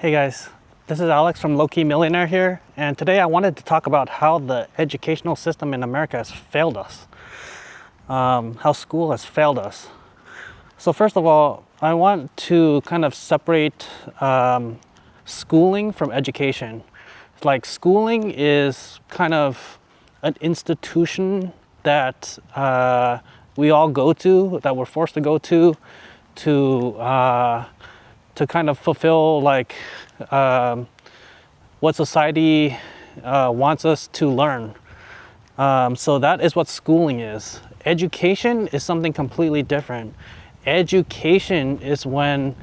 Hey guys, this is Alex from Low Key Millionaire here, and today I wanted to talk about how the educational system in America has failed us, how school has failed us. So first of all, I want to kind of separate schooling from education. Like schooling is kind of an institution that we all go to, that we're forced to go to kind of fulfill like what society wants us to learn. So that is what schooling is. Education is something completely different. Education is where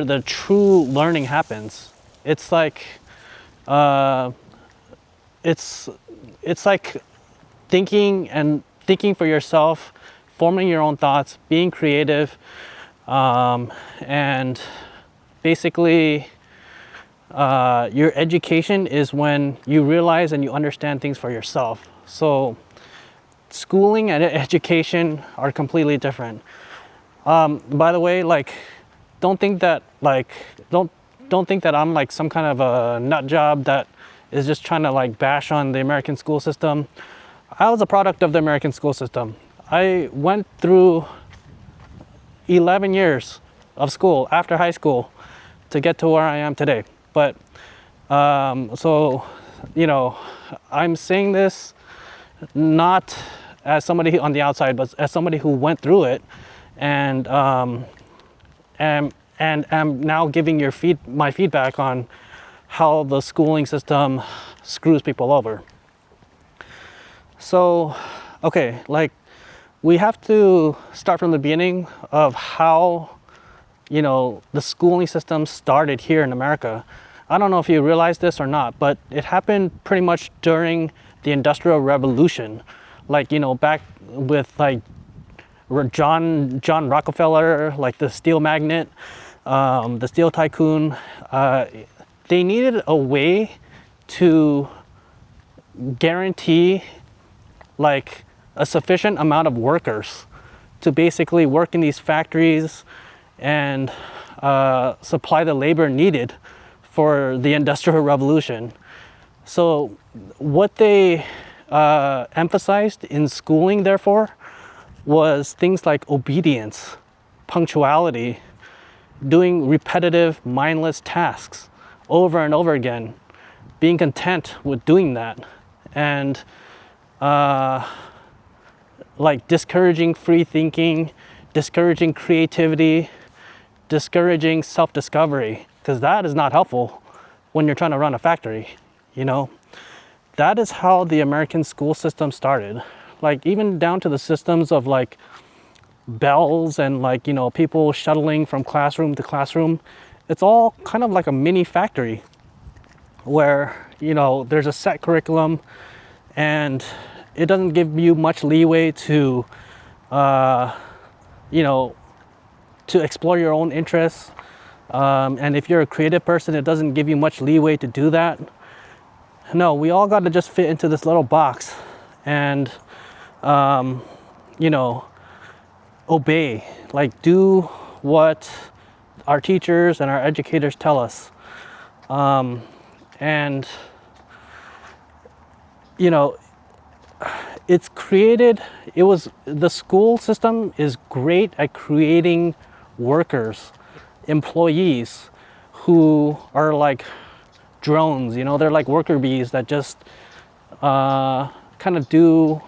the true learning happens. It's like it's like thinking for yourself, forming your own thoughts, being creative, and basically your education is when you realize and you understand things for yourself. So schooling and education are completely different. By the way, like don't think that I'm like some kind of a nut job that is just trying to like bash on the American school system. I was a product of the American school system. I went through 11 years of school after high school to get to where I am today. But so, you know, I'm saying this not as somebody on the outside, but as somebody who went through it, and am now giving my feedback on how the schooling system screws people over. So, okay, like we have to start from the beginning of how, you know, the schooling system started here in America. I don't know if you realize this or not, but it happened pretty much during the Industrial Revolution. Like, you know, back with like John Rockefeller, like the steel magnate, the steel tycoon. They needed a way to guarantee like a sufficient amount of workers to basically work in these factories and supply the labor needed for the Industrial Revolution. So what they emphasized in schooling, therefore, was things like obedience, punctuality, doing repetitive, mindless tasks over and over again, being content with doing that, and like discouraging free thinking, discouraging creativity, discouraging self-discovery, because that is not helpful when you're trying to run a factory, you know? That is how the American school system started. Like even down to the systems of like bells and like, you know, people shuttling from classroom to classroom. It's all kind of like a mini factory where, you know, there's a set curriculum and it doesn't give you much leeway to, you know, to explore your own interests. And if you're a creative person, it doesn't give you much leeway to do that. No, we all got to just fit into this little box and, you know, obey, like do what our teachers and our educators tell us. And, you know, the school system is great at creating workers, employees who are like drones, you know, they're like worker bees that just kind of do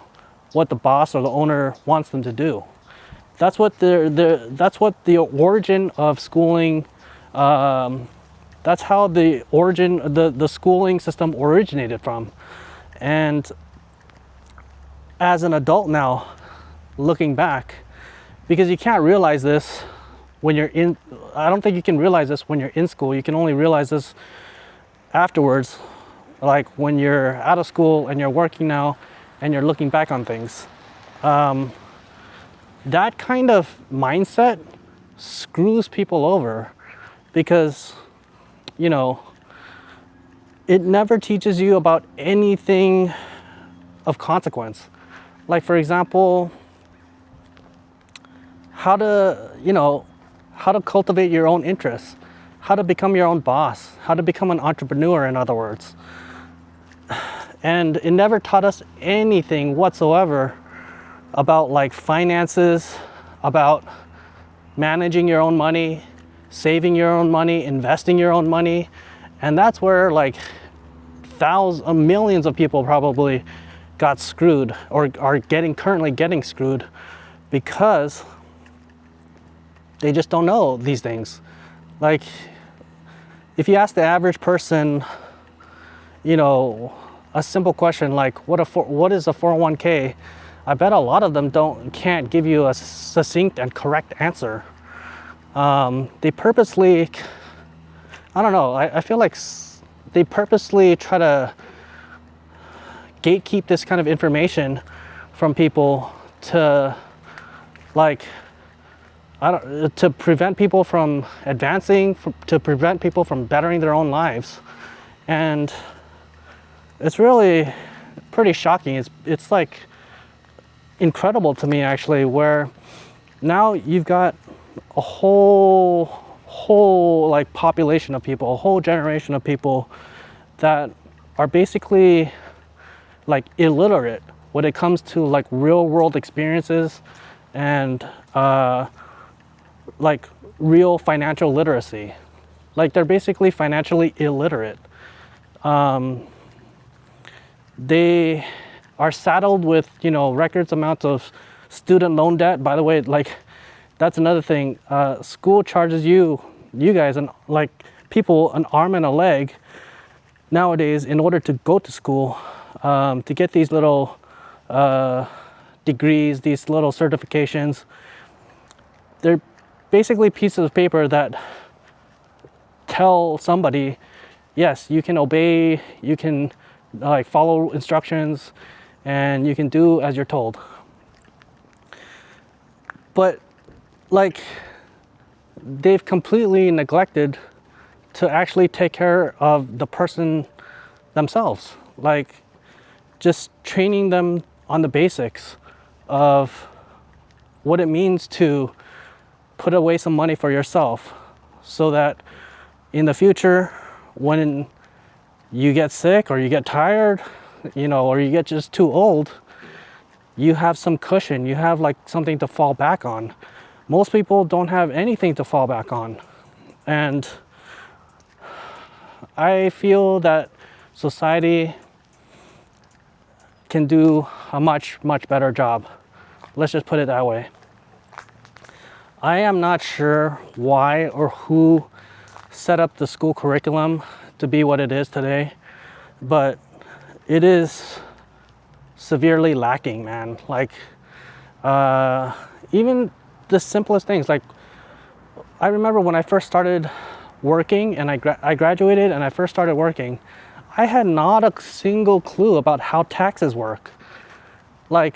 what the boss or the owner wants them to do. That's what the origin of schooling, that's how the schooling system originated from. And as an adult now, looking back, because you can't realize this when you're in, I don't think you can realize this when you're in school. You can only realize this afterwards, like when you're out of school and you're working now and you're looking back on things. That kind of mindset screws people over because, you know, it never teaches you about anything of consequence. Like, for example, how to cultivate your own interests, how to become your own boss, how to become an entrepreneur, in other words. And it never taught us anything whatsoever about like finances, about managing your own money, saving your own money, investing your own money. And that's where like millions of people probably got screwed or are currently getting screwed, because they just don't know these things. Like, if you ask the average person, you know, a simple question like what is a 401k, I bet a lot of them can't give you a succinct and correct answer. They purposely, I don't know, I feel like they purposely try to gatekeep this kind of information from people to like, to prevent people from advancing, to prevent people from bettering their own lives. And it's really pretty shocking. It's like incredible to me actually, where now you've got a whole like population of people, a whole generation of people that are basically like illiterate when it comes to like real world experiences and like real financial literacy. Like, they're basically financially illiterate. They are saddled with, you know, records amounts of student loan debt. By the way, like, that's another thing. School charges you guys, and like people, an arm and a leg nowadays in order to go to school, to get these little degrees, these little certifications. They're basically pieces of paper that tell somebody, yes, you can obey, you can like follow instructions, and you can do as you're told. But like, they've completely neglected to actually take care of the person themselves, like just training them on the basics of what it means to put away some money for yourself, so that in the future, when you get sick or you get tired, you know, or you get just too old, you have some cushion, you have like something to fall back on. Most people don't have anything to fall back on. And I feel that society can do a much better job. Let's just put it that way. I am not sure why or who set up the school curriculum to be what it is today, but it is severely lacking, man. Like, even the simplest things. Like, I remember when I first started working and I graduated and I first started working, I had not a single clue about how taxes work. Like,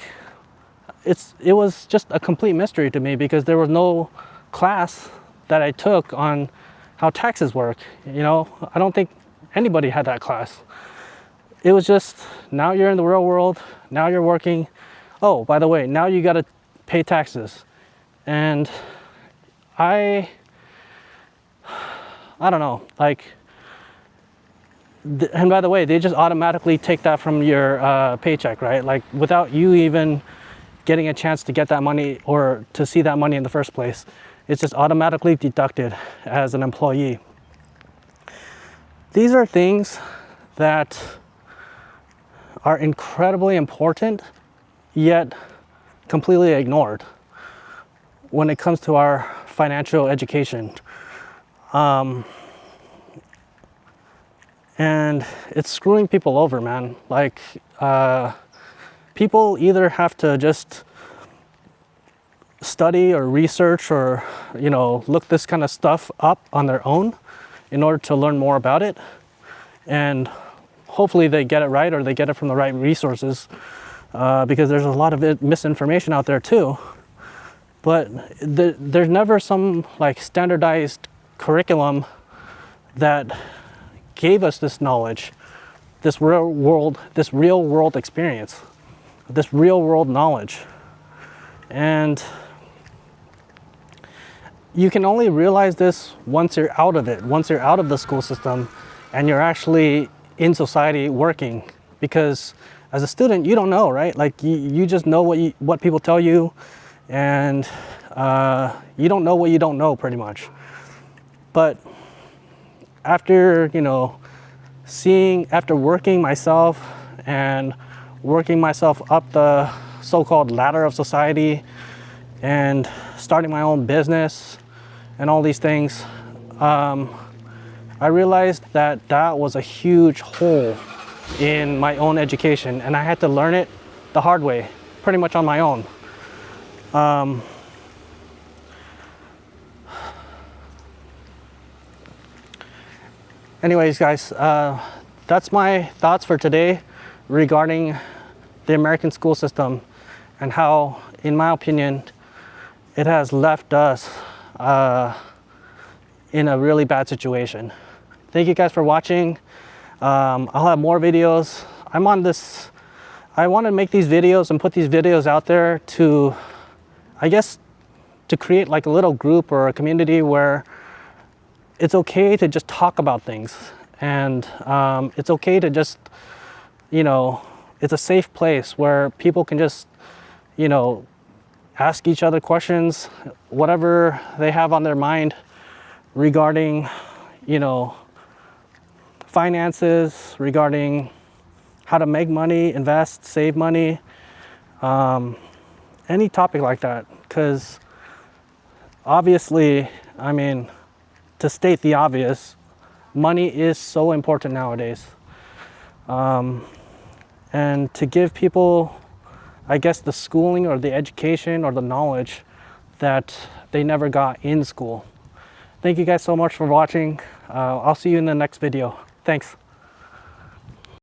it was just a complete mystery to me, because there was no class that I took on how taxes work. You know, I don't think anybody had that class. It was just, now you're in the real world, now you're working. Oh, by the way, now you got to pay taxes. And I don't know, like, and by the way, they just automatically take that from your paycheck, right? Like, without you even getting a chance to get that money or to see that money in the first place. It's just automatically deducted as an employee. These are things that are incredibly important, yet completely ignored when it comes to our financial education. And it's screwing people over, man. Like, people either have to just study or research or, you know, look this kind of stuff up on their own in order to learn more about it. And hopefully they get it right, or they get it from the right resources, because there's a lot of misinformation out there too. But there's never some like standardized curriculum that gave us this knowledge, this real world experience, this real world knowledge. And you can only realize this once you're out of it, once you're out of the school system and you're actually in society working. Because as a student, you don't know, right? Like you just know what people tell you, and you don't know what you don't know, pretty much. But after, you know, after working myself and working myself up the so-called ladder of society and starting my own business and all these things, I realized that that was a huge hole in my own education, and I had to learn it the hard way, pretty much on my own. Anyways, guys, that's my thoughts for today regarding the American school system and how, in my opinion, it has left us in a really bad situation. Thank you guys for watching. I'll have more videos. I want to make these videos and put these videos out there to, I guess, to create like a little group or a community where it's okay to just talk about things, and it's okay to just, you know, it's a safe place where people can just, you know, ask each other questions, whatever they have on their mind regarding, you know, finances, regarding how to make money, invest, save money, any topic like that. Because obviously, I mean, to state the obvious, money is so important nowadays. And to give people, I guess, the schooling or the education or the knowledge that they never got in school. Thank you guys so much for watching. I'll see you in the next video. Thanks.